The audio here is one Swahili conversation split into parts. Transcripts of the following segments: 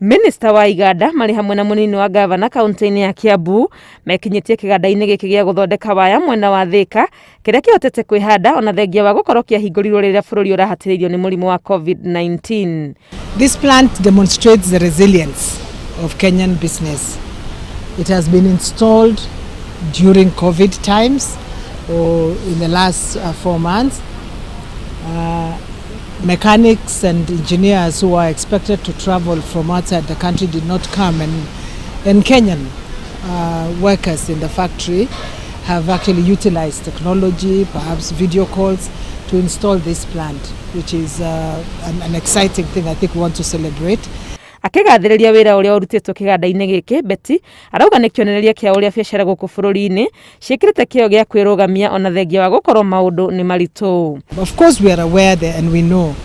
Minister wa iganda marĩ hamwe na mũnini wa gavana kaunti-inĩ ya Kiambu mekinyitie kĩganda-inĩ gĩkĩ gĩa gũthondeka waya mwena wa Thika kĩrĩa kĩhotete kwĩhanda ona thengia wa gũkorwo kĩahingũrirwo rĩrĩa bũrũri ũrahatĩrĩirio nĩ mũrimũ wa COVID-19. This plant demonstrates the resilience of Kenyan business. It has been installed during COVID times or in the last 4 months. Mechanics and engineers who are expected to travel from outside the country did not come, and Kenyan workers in the factory have actually utilized technology, perhaps video calls, to install this plant, which is an exciting thing I think we want to celebrate. Akĩgathĩrĩria wĩra ũrĩa ũrutĩtwo kĩganda-inĩ gĩkĩ, Betty arauga nĩ kĩonereria kĩa ũrĩa biacara gũkũ bũrũri-inĩ ciĩkĩrĩte kĩyo gĩa kwĩrũgamia ona thengia wa gũkorwo maũndũ nĩ maritũ. Of course we are aware that, and we know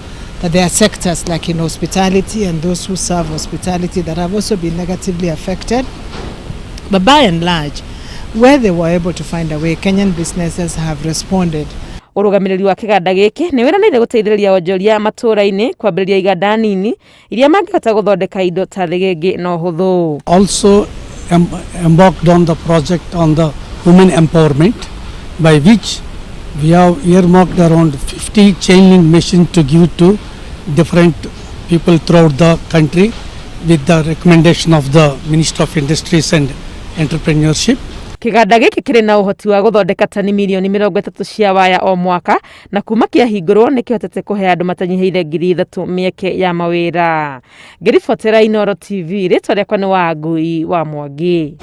that there are sectors like in hospitality and those who serve hospitality that have also been negatively affected. But by and large, where they were able to find a way, Kenyan businesses have responded. Ũrũgamĩrĩri wa kĩganda gĩkĩ nĩ wĩranĩire gũteithĩrĩria onjoria matũũra-inĩ kwambĩrĩria iganda nini iria mangĩhota gũthondeka indo ta thĩgĩngĩ na ũhũthũ. Also embarked on the project on the women empowerment, by which we have earmarked around 50 chain link machines to give to different people throughout the country with the recommendation of the Minister of Industries and Entrepreneurship. Kĩganda gĩkĩ kĩrĩ na ũhoti wa gũthondeka tani milioni 30 cia waya o mwaka na kuma kĩahingũrwo nĩ kĩhotete kũhe andũ matanyihiire 3,000 mĩeke ya mawĩra. Ngĩribotera Inooro TV, rĩtwa rĩakwa nĩ Wangui wa Mwangi.